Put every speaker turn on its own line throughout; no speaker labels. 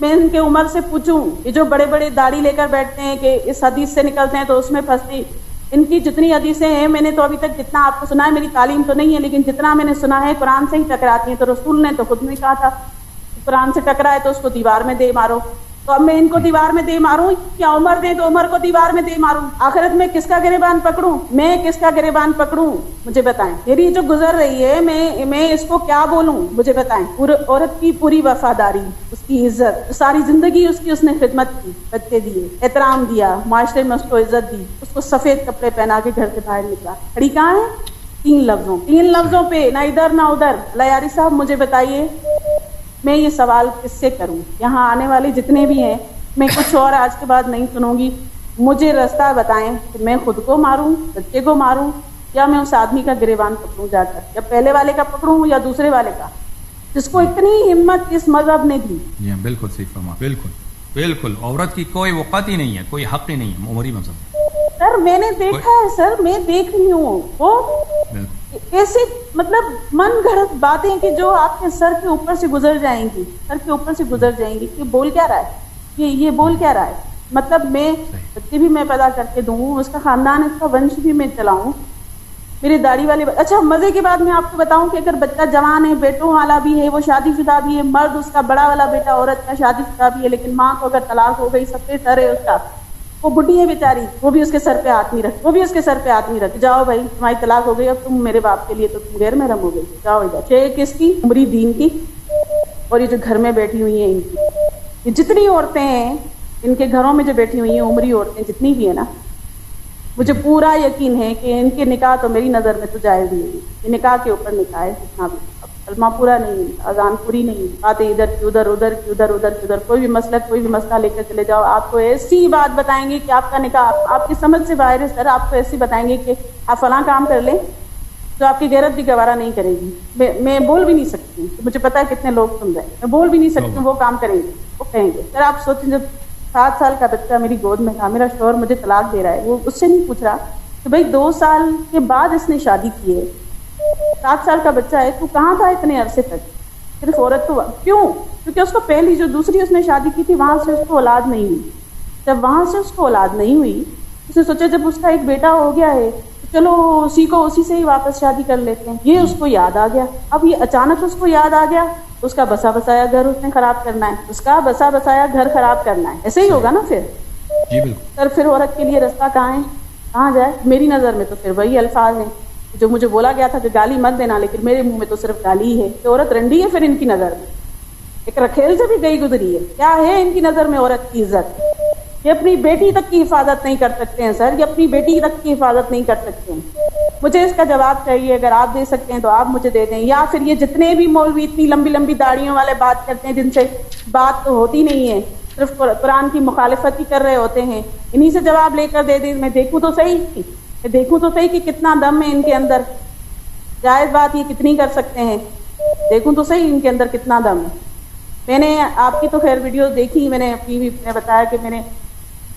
میں ان کے عمر سے پوچھوں، یہ جو بڑے بڑے داڑھی لے کر بیٹھتے ہیں کہ اس حدیث سے نکلتے ہیں تو اس میں پھنستی، ان کی جتنی حدیثیں ہیں میں نے تو ابھی تک جتنا آپ کو سنا ہے، میری تعلیم تو نہیں ہے لیکن جتنا میں نے سنا ہے قرآن سے ہی ٹکراتی ہیں. تو رسول نے تو خود میں کہا تھا قرآن سے ٹکرائے تو اس کو دیوار میں دے مارو. تو اب میں ان کو دیوار میں دے ماروں یا عمر دے تو عمر کو دیوار میں دے ماروں؟ آخرت میں کس کا گریبان پکڑوں؟ میں کس کا گریبان پکڑوں؟ مجھے بتائیں. میری جو گزر رہی ہے میں اس کو کیا بولوں؟ مجھے بتائیں. عورت کی پوری وفاداری، اس کی عزت، ساری زندگی اس نے خدمت کی، بچے دیے، احترام دیا، معاشرے میں اس کو عزت دی، اس کو سفید کپڑے پہنا کے گھر سے باہر نکلا. کھڑی کہاں ہے؟ تین لفظوں پہ، نہ ادھر نہ ادھر. لیاری صاحب مجھے بتائیے، میں یہ سوال کس سے کروں؟ یہاں آنے والے جتنے بھی ہیں، میں کچھ اور آج کے بعد نہیں سنوں گی. مجھے راستہ بتائیں کہ میں خود کو ماروں، بچے کو ماروں، یا میں اس آدمی کا گریبان پکڑوں جا کر، یا پہلے والے کا پکڑوں یا دوسرے والے کا، جس کو اتنی ہمت اس مذہب نے دی.
جی بالکل صحیح فرما. بالکل عورت کی کوئی وقت ہی نہیں ہے، کوئی حق ہی نہیں ہے عمری مذہب.
سر میں نے دیکھا ہے، سر میں دیکھ رہی ہوں وہ ایسی مطلب من گھڑت باتیں کہ جو آپ کے سر کے اوپر سے گزر جائیں گی، کہ بول کیا رہا ہے یہ بول کیا رہا ہے. مطلب میں بچے بھی میں پیدا کر کے دوں، اس کا خاندان، اس کا ونش بھی میں چلاؤں، میرے داڑھی والے. اچھا مزے کی بات میں آپ کو بتاؤں کہ اگر بچہ جوان ہے، بیٹوں والا بھی ہے، وہ شادی شدہ بھی ہے، مرد اس کا بڑا والا بیٹا عورت کا شادی شدہ بھی ہے، لیکن ماں کو اگر طلاق ہو گئی، سب سے سر ہے اس کا، وہ بڈھی ہے بیچاری، وہ بھی اس کے سر پہ ہاتھ نہیں رکھ، جاؤ بھائی تمہاری طلاق ہو گئی، اب تم میرے باپ کے لیے تو تم غیر محرم ہو گئی، جاؤ ادھر. چھ کس کی؟ عمری دین کی. اور یہ جو گھر میں بیٹھی ہوئی ہیں ان کی، یہ جتنی عورتیں ہیں ان کے گھروں میں جو بیٹھی ہوئی ہیں، عمری عورتیں جتنی بھی ہیں نا، مجھے پورا یقین ہے کہ ان کے نکاح تو میری نظر میں تو جائز نہیں ہے. یہ نکاح کے اوپر نکاح ہے جتنا بھی، کلمہ پورا نہیں، اذان پوری نہیں، باتیں ادھر کی ادھر، کوئی بھی مسئلہ لے کر چلے جاؤ، آپ کو ایسی بات بتائیں گے کہ آپ کا نکاح آپ کی سمجھ سے باہر ہے. سر آپ کو ایسی بتائیں گے کہ آپ فلاں کام کر لیں جو آپ کی غیرت بھی گوارا نہیں کرے گی. میں بول بھی نہیں سکتی، مجھے پتا ہے کتنے لوگ سن رہے ہیں، میں بول بھی نہیں سکتی، وہ کام کریں گے، وہ کہیں گے. سر آپ سوچیں، جب 7 سال کا بچہ میری گود میں تھا، میرا شوہر مجھے طلاق دے رہا ہے، وہ اس سے نہیں پوچھ رہا کہ بھائی 2 سال کے بعد اس نے شادی کی ہے، 7 سال کا بچہ ہے، تو کہاں تھا اتنے عرصے تک؟ صرف عورت تو کیوں؟ کیونکہ اس کو پہلی جو دوسری اس نے شادی کی تھی، وہاں سے اس کو اولاد نہیں ہوئی. جب وہاں سے اس کو اولاد نہیں ہوئی، اس نے سوچا جب اس کا ایک بیٹا ہو گیا ہے تو چلو اسی سے ہی واپس شادی کر لیتے ہیں. یہ اس کو یاد آ گیا. اب یہ اچانک اس کو یاد آ گیا، اس کا بسا بسایا گھر اس نے خراب کرنا ہے، ایسے ہی ہوگا نا پھر.
جی بالکل.
سر پھر عورت کے لیے راستہ کہاں ہے؟ کہاں جائے؟ میری نظر میں تو پھر وہی الفاظ ہیں جو مجھے بولا گیا تھا کہ گالی مت دینا، لیکن میرے منہ میں تو صرف گالی ہی ہے کہ عورت رنڈی ہے. پھر ان کی نظر میں ایک رکھیل سے بھی گئی گزری ہے. کیا ہے ان کی نظر میں عورت کی عزت؟ یہ اپنی بیٹی تک کی حفاظت نہیں کر سکتے ہیں. سر یہ اپنی بیٹی تک کی حفاظت نہیں کر سکتے ہیں. مجھے اس کا جواب چاہیے، اگر آپ دے سکتے ہیں تو آپ مجھے دے دیں، یا پھر یہ جتنے بھی مولوی اتنی لمبی لمبی داڑھیوں والے بات کرتے ہیں جن سے بات تو ہوتی نہیں ہے، صرف قرآن کی مخالفت ہی کر رہے ہوتے ہیں، انہی سے جواب لے کر دے دیں. میں دیکھوں تو صحیح کہ کتنا دم ہے ان کے اندر. جائز بات یہ کتنی کر سکتے ہیں، دیکھوں تو صحیح ان کے اندر کتنا دم ہے. میں نے آپ کی تو خیر ویڈیوز دیکھی، میں نے اپنی بھی بتایا کہ میں نے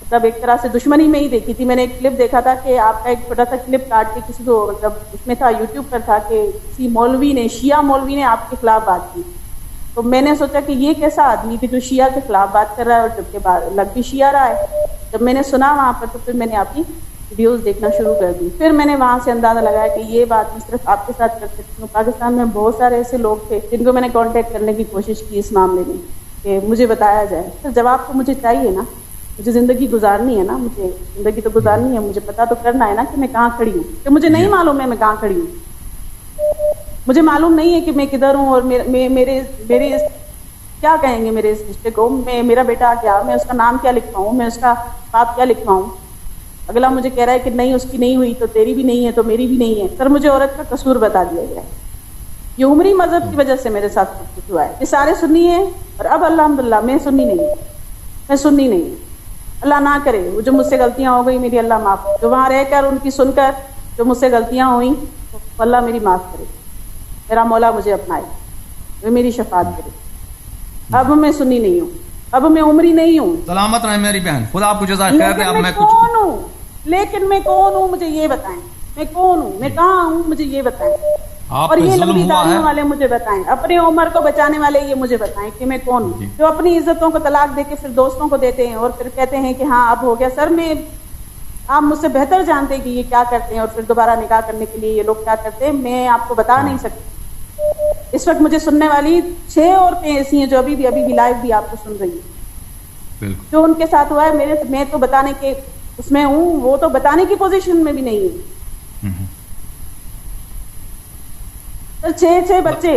مطلب ایک طرح سے دشمنی میں ہی دیکھی تھی. میں نے ایک کلپ دیکھا تھا کہ آپ کا ایک چھوٹا سا کلپ کاٹ کے کسی کو مطلب اس میں تھا، یوٹیوب پر تھا، کہ کسی شیعہ مولوی نے آپ کے خلاف بات کی. تو میں نے سوچا کہ یہ کیسا آدمی کہ جو شیعہ کے خلاف بات کر رہا ہے اور جبکہ لگ بھی شیعہ رہا ہے. جب میں نے سنا وہاں پر تو پھر میں نے آپ کی ویڈیوز دیکھنا شروع کر دی. پھر میں نے وہاں سے اندازہ لگایا کہ یہ بات میں صرف آپ کے ساتھ کر سکتی ہوں. پاکستان میں بہت سارے ایسے لوگ تھے جن کو میں نے کانٹیکٹ کرنے کی کوشش کی اس معاملے میں کہ مجھے بتایا جائے. تو جواب تو مجھے چاہیے نا، مجھے زندگی گزارنی ہے نا، مجھے زندگی تو گزارنی ہے، مجھے پتا تو کرنا ہے نا کہ میں کہاں کھڑی ہوں. کہ مجھے نہیں معلوم ہے میں کہاں کھڑی ہوں، مجھے معلوم نہیں ہے کہ میں کدھر ہوں، اور میرے کیا کہیں گے میرے اس رشتے کو. میرا بیٹا کیا، میں اس کا نام کیا لکھواؤں، میں اس کا باپ کیا لکھواؤں. اگلا مجھے کہہ رہا ہے کہ نہیں اس کی نہیں ہوئی تو تیری بھی نہیں ہے تو میری بھی نہیں ہے. سر مجھے عورت کا قصور بتا دیا گیا ہے. یہ عمری مذہب کی وجہ سے میرے ساتھ کچھ ہوا ہے. یہ سارے سنی ہیں، اور اب الحمدللہ میں سنی نہیں ہوں. اللہ نہ کرے وہ جو مجھ سے غلطیاں ہو گئی میری اللہ معاف، جو وہاں رہ کر ان کی سن کر جو مجھ سے غلطیاں ہوئیں تو اللہ میری معاف کرے، میرا مولا مجھے اپنائے، وہ میری شفاعت کرے. اب میں سنی نہیں ہوں، اب میں عمری نہیں ہوں.
سلامت رہے میری بہن، خدا آپ کو جزائے خیر دے. اب میں
لیکن میں کون ہوں مجھے یہ بتائیں، میں کون ہوں، میں کہاں ہوں، مجھے یہ بتائیں. اور یہ لمبی داڑھیوں والے مجھے بتائیں، اپنی عمر کو بچانے والے یہ مجھے بتائیں کہ میں کون ہوں، جو اپنی عزتوں کو طلاق دے کے پھر دوستوں کو دیتے ہیں اور پھر کہتے ہیں کہ ہاں اب ہو گیا. سر میں آپ مجھ سے بہتر جانتے ہیں کہ یہ کیا کرتے ہیں اور پھر دوبارہ نکاح کرنے کے لیے یہ لوگ کیا کرتے ہیں، میں آپ کو بتا نہیں سکتی. اس وقت مجھے سننے والی 6 عورتیں ایسی ہیں جو ابھی بھی لائیو بھی آپ کو سن رہی ہیں. جو ان کے ساتھ ہوا ہے میں تو بتانے کے اس میں ہوں، وہ تو بتانے کی پوزیشن میں بھی نہیں ہے. 6 بچے.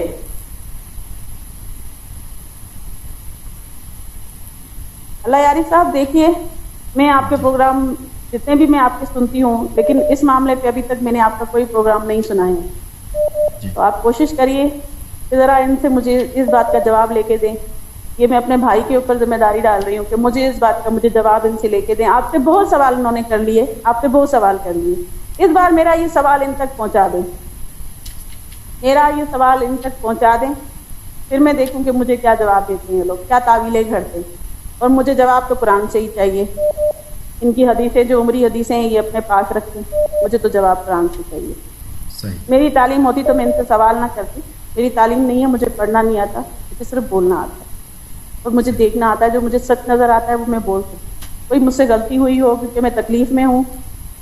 اللہ یاری صاحب دیکھیے، میں آپ کے پروگرام جتنے بھی میں آپ کے سنتی ہوں، لیکن اس معاملے پہ ابھی تک میں نے آپ کا کوئی پروگرام نہیں سنا ہے. تو آپ کوشش کریے کہ ذرا ان سے مجھے اس بات کا جواب لے کے دیں. یہ میں اپنے بھائی کے اوپر ذمہ داری ڈال رہی ہوں کہ مجھے اس بات کا مجھے جواب ان سے لے کے دیں. آپ سے بہت سوال انہوں نے کر لیے، آپ سے بہت سوال کر لیے. اس بار میرا یہ سوال ان تک پہنچا دیں، میرا یہ سوال ان تک پہنچا دیں، پھر میں دیکھوں کہ مجھے کیا جواب دیتے ہیں لوگ، کیا تعویلیں گھڑتے ہیں. اور مجھے جواب تو قرآن سے ہی چاہیے. ان کی حدیثیں جو عمری حدیثیں ہیں یہ اپنے پاس رکھیں، مجھے تو جواب قرآن سے چاہیے. میری تعلیم ہوتی تو میں ان سے سوال نہ کرتی. میری تعلیم نہیں ہے، مجھے پڑھنا نہیں آتا، مجھے صرف بولنا آتا ہے اور مجھے دیکھنا آتا ہے. جو مجھے سچ نظر آتا ہے وہ میں بول سکتی. کوئی مجھ سے غلطی ہوئی ہو کیونکہ میں تکلیف میں ہوں.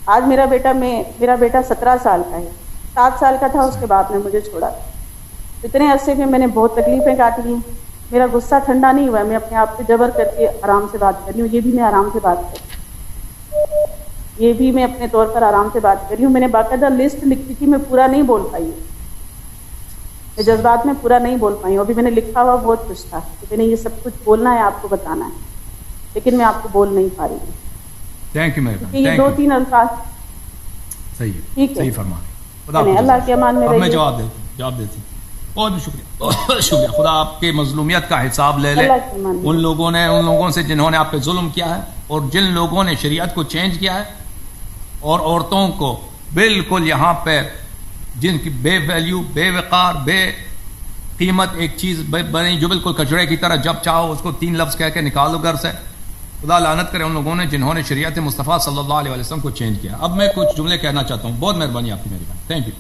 آج میرا بیٹا 17 سال کا ہے. 7 سال کا تھا اس کے بعد میں مجھے چھوڑا. اتنے عرصے میں نے بہت تکلیفیں کاٹی ہیں. میرا غصہ ٹھنڈا نہیں ہوا ہے. میں اپنے آپ سے جبر کر کے آرام سے بات کر رہی ہوں. یہ بھی میں آرام سے بات کر رہی ہوں. یہ بھی میں اپنے طور پر آرام سے بات کر رہی ہوں. میں نے باقاعدہ لسٹ لکھی تھی، میں پورا نہیں بول پائی ہوں. میں جذبات میں پورا نہیں بول پائی ہوں. ابھی میں نے لکھا ہوا بہت کچھ تھا کہ میں نے یہ سب کچھ بولنا ہے، آپ کو بتانا ہے، لیکن میں آپ کو بول نہیں پا رہی ہوں.
Thank you madam.
یہ 2-3 الفاظ
صحیح ہے،
ٹھیک ہے،
صحیح فرما رہے.
اللہ کے امان میں
میں جواب دیتی. بہت شکریہ، شکریہ. خدا آپ کے مظلومیت کا حساب لے لے. ان لوگوں سے جنہوں نے آپ پہ ظلم کیا ہے اور جن لوگوں نے شریعت کو چینج کیا ہے اور عورتوں کو بالکل یہاں پہ جن کی بے ویلیو، بے وقار، بے قیمت ایک چیز بنی جو بالکل کچڑے کی طرح جب چاہو اس کو 3 لفظ کہہ کے نکالو گھر سے. خدا لعنت کرے ان لوگوں نے جنہوں نے شریعت مصطفیٰ صلی اللہ علیہ وسلم کو چینج کیا. اب میں کچھ جملے کہنا چاہتا ہوں. بہت مہربانی آپ کی میری بات. Thank you.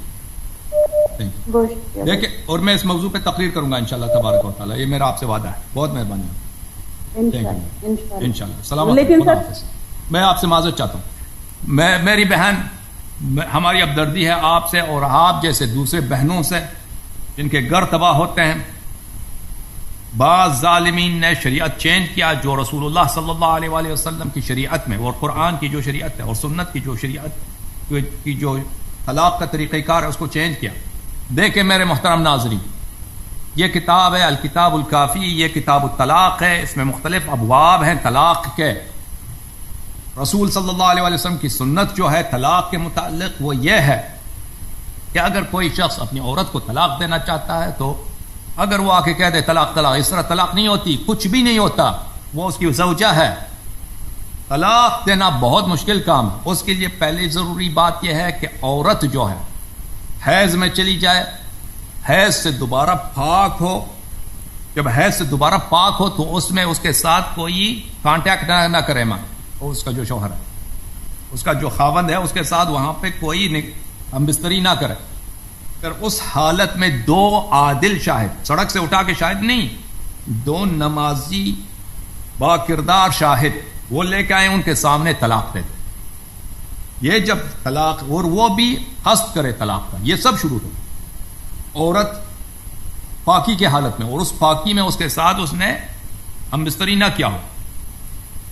دیکھیں، اور میں اس موضوع پہ تقریر کروں گا انشاءاللہ تبارک و تعالیٰ. یہ میرا آپ سے وعدہ ہے. بہت مہربانی. انشاءاللہ. سلامت. میں آپ سے معذرت چاہتا ہوں. میری بہن، ہماری ابدردی ہے آپ سے اور آپ جیسے دوسرے بہنوں سے جن کے گھر تباہ ہوتے ہیں. بعض ظالمین نے شریعت چینج کیا جو رسول اللہ صلی اللہ علیہ وآلہ وسلم کی شریعت میں اور قرآن کی جو شریعت ہے اور سنت کی جو شریعت کی جو طلاق کا طریقہ کار ہے اس کو چینج کیا. دیکھیں میرے محترم ناظرین، یہ کتاب ہے الکتاب الکافی، یہ کتاب الطلاق ہے. اس میں مختلف ابواب ہیں طلاق کے. رسول صلی اللہ علیہ وآلہ وسلم کی سنت جو ہے طلاق کے متعلق وہ یہ ہے کہ اگر کوئی شخص اپنی عورت کو طلاق دینا چاہتا ہے تو اگر وہ آ کے کہہ دے طلاق طلاق، اس طرح طلاق نہیں ہوتی، کچھ بھی نہیں ہوتا. وہ اس کی زوجہ ہے. طلاق دینا بہت مشکل کام ہے. اس کے لیے پہلی ضروری بات یہ ہے کہ عورت جو ہے حیض میں چلی جائے، حیض سے دوبارہ پاک ہو. جب حیض سے دوبارہ پاک ہو تو اس میں اس کے ساتھ کوئی کانٹیکٹ نہ کرے ماں، اور اس کا جو شوہر ہے، اس کا جو خاوند ہے، اس کے ساتھ وہاں پہ کوئی ہم بستری نہ کرے. پھر اس حالت میں 2 عادل شاہد، سڑک سے اٹھا کے شاہد نہیں، 2 نمازی با کردار شاہد وہ لے کے آئے، ان کے سامنے طلاق دے دے. یہ جب طلاق، اور وہ بھی قصد کرے طلاق کا، یہ سب شروع ہو. عورت پاکی کی حالت میں اور اس پاکی میں اس کے ساتھ اس نے ہم بستری نہ کیا ہو.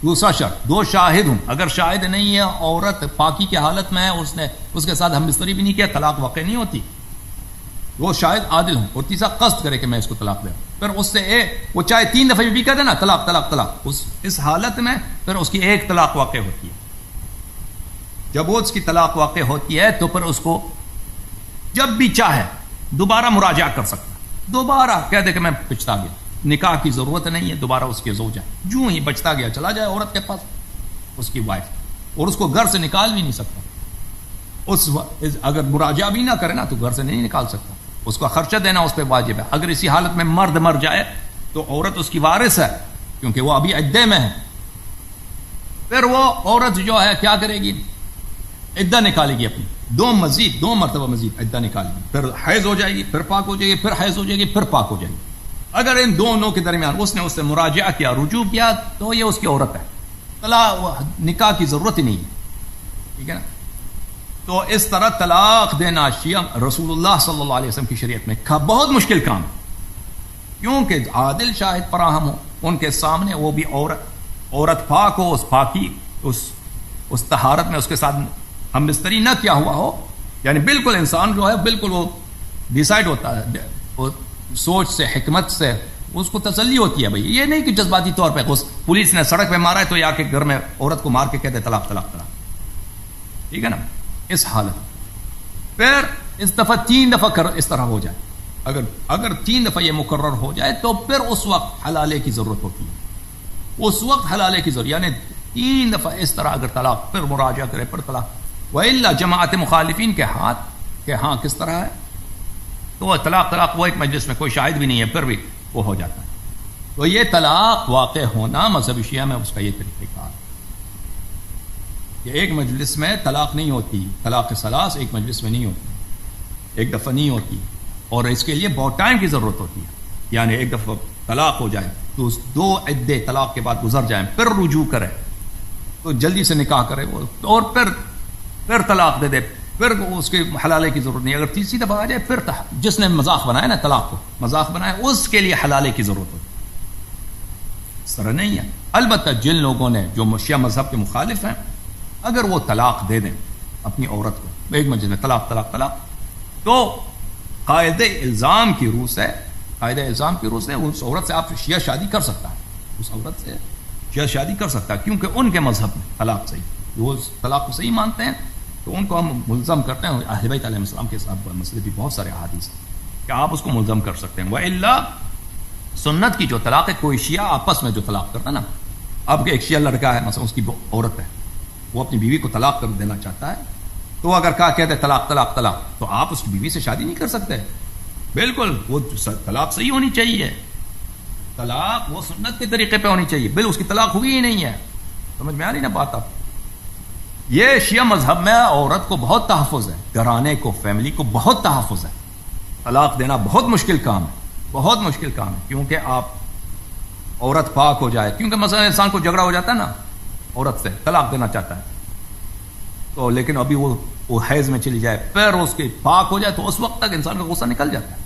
دوسرا شرط 2 شاہد ہوں. اگر شاہد نہیں ہے، عورت پاکی کی حالت میں ہے، اس نے اس کے ساتھ ہم بستری بھی نہیں کیا، طلاق واقع نہیں ہوتی. وہ شاہد عادل ہوں. اور تیسرا قصد کرے کہ میں اس کو طلاق دوں. پھر اس سے وہ چاہے 3 دفعہ بھی کہہ دے نا طلاق طلاق طلاق، اس حالت میں پھر اس کی 1 طلاق واقع ہوتی ہے. جب وہ اس کی طلاق واقع ہوتی ہے تو پھر اس کو جب بھی چاہے دوبارہ مراجعہ کر سکتا ہے. دوبارہ کہہ دے کہ میں پچھتا گیا، نکاح کی ضرورت نہیں ہے، دوبارہ اس کی زوجہ جو ہی بچتا گیا چلا جائے عورت کے پاس، اس کی وائف، اور اس کو گھر سے نکال بھی نہیں سکتا. اگر مراجعہ بھی نہ کرے نا تو گھر سے نہیں نکال سکتا. اس کو خرچہ دینا اس پہ واجب ہے. اگر اسی حالت میں مرد مر جائے تو عورت اس کی وارث ہے کیونکہ وہ ابھی عدے میں ہے. پھر وہ عورت جو ہے کیا کرے گی؟ عدہ نکالے گی اپنی، دو مرتبہ مزید عدہ نکالے گی، پھر حیض ہو جائے گی، پھر پاک ہو جائے گی، پھر حیض ہو جائے گی، پھر پاک ہو جائے گی۔ اگر ان دونوں کے درمیان اس نے اس سے مراجعہ کیا، رجوع کیا، تو یہ اس کی عورت ہے، نکاح کی ضرورت ہی نہیں ہے، ٹھیک ہے نا۔ تو اس طرح طلاق دینا شیعہ رسول اللہ صلی اللہ علیہ وسلم کی شریعت میں بہت مشکل کام ہے، کیونکہ عادل شاہد فراہم ہو ان کے سامنے، وہ بھی عورت پاک ہو، اس پاکی اس طہارت میں اس کے ساتھ ہم بستری نہ کیا ہوا ہو، یعنی بالکل انسان جو ہے بالکل وہ ڈیسائیڈ ہوتا ہے، وہ سوچ سے، حکمت سے اس کو تسلی ہوتی ہے بھائی، یہ نہیں کہ جذباتی طور پہ پولیس نے سڑک پہ مارا ہے تو یا کے گھر میں عورت کو مار کے کہتے طلاق طلاق طلاق، ٹھیک ہے نا۔ اس حالت پھر اس دفعہ 3 دفعہ اس طرح ہو جائے، اگر 3 دفعہ یہ مقرر ہو جائے تو پھر اس وقت حلالے کی ضرورت ہوتی ہے، اس وقت حلالے کی ضرورت، یعنی 3 دفعہ اس طرح اگر طلاق، پھر مراجعہ کرے، پھر طلاق، وَإِلَّا جماعت مخالفین کے ہاتھ کہ ہاں کس طرح ہے، تو وہ طلاق وہ ایک مجلس میں کوئی شاہد بھی نہیں ہے، پھر بھی وہ ہو جاتا ہے۔ تو یہ طلاق واقع ہونا مذہب شیعہ میں اس کا یہ طریقہ کار ہے کہ ایک مجلس میں طلاق نہیں ہوتی، طلاق ثلاث ایک مجلس میں نہیں ہوتی، ایک دفعہ نہیں ہوتی، اور اس کے لیے بہت ٹائم کی ضرورت ہوتی ہے، یعنی ایک دفعہ طلاق ہو جائے تو 2 عدے طلاق کے بعد گزر جائیں، پھر رجوع کرے تو جلدی سے نکاح کرے وہ، اور پھر طلاق دے دے، پھر اس کے حلالے کی ضرورت نہیں، اگر تیسری دفعہ آ جائے پھر جس نے مذاق بنایا نا، طلاق کو مذاق بنایا، اس کے لیے حلالے کی ضرورت ہوتی ہے، اس طرح نہیں ہے۔ البتہ جن لوگوں نے جو شیعہ مذہب کے مخالف ہیں، اگر وہ طلاق دے دیں اپنی عورت کو ایک مجلس میں طلاق طلاق طلاق، تو قائد الزام کی روح سے اس عورت سے آپ شیعہ شادی کر سکتا ہے، اس عورت سے شیعہ شادی کر سکتا ہے، کیونکہ ان کے مذہب میں طلاق صحیح، وہ طلاق کو صحیح مانتے ہیں، تو ان کو ہم ملزم کرتے ہیں۔ اہل بیت علیہ السلام کے ساتھ مسئلے بھی بہت سارے احادیث ہیں کہ آپ اس کو ملزم کر سکتے ہیں۔ وَإِلَّا سنت کی جو طلاق ہے، کوئی شیعہ آپس میں جو طلاق کرتا ہے نا، اب ایک شیعہ لڑکا ہے مثلا، اس کی عورت ہے، وہ اپنی بیوی کو طلاق کر دینا چاہتا ہے، تو اگر کہتے طلاق طلاق طلاق، تو آپ اس کی بیوی سے شادی نہیں کر سکتے، بالکل وہ طلاق صحیح ہونی چاہیے، طلاق وہ سنت کے طریقے پہ ہونی چاہیے، بالکل اس کی طلاق ہوئی ہی نہیں ہے، سمجھ میں آ رہی نا بات آپ۔ یہ شیعہ مذہب میں عورت کو بہت تحفظ ہے، گھرانے کو، فیملی کو بہت تحفظ ہے، طلاق دینا بہت مشکل کام ہے، بہت مشکل کام ہے، کیونکہ آپ عورت پاک ہو جائے، کیونکہ مثلا انسان کو جھگڑا ہو جاتا ہے نا عورت سے، طلاق دینا چاہتا ہے، تو لیکن ابھی وہ حیض میں چلی جائے، پھر اس کی پاک ہو جائے، تو اس وقت تک انسان کا غصہ نکل جاتا ہے،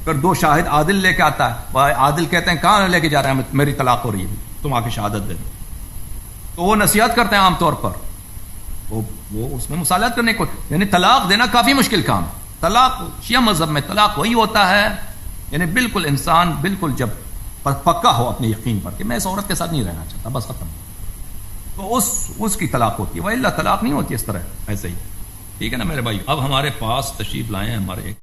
پھر 2 شاہد عادل لے کے آتا ہے، عادل کہتے ہیں کہاں لے کے جا رہے ہیں، میری طلاق ہو رہی ہے، تم آ کے شہادت دے دو، تو وہ نصیحت کرتے ہیں عام طور پر، وہ اس میں مصالحت کرنے کو، یعنی طلاق دینا کافی مشکل کام ہے۔ طلاق شیعہ مذہب میں طلاق وہی ہوتا ہے، یعنی بالکل انسان بالکل جب پکا ہو اپنے یقین پر کہ میں اس عورت کے ساتھ نہیں رہنا چاہتا، بس ختم، تو اس کی طلاق ہوتی ہے، وَإِلَّا طلاق نہیں ہوتی اس طرح ایسے ہی، ٹھیک ہے نا میرے بھائی۔ اب ہمارے پاس تشریف لائے ہیں ہمارے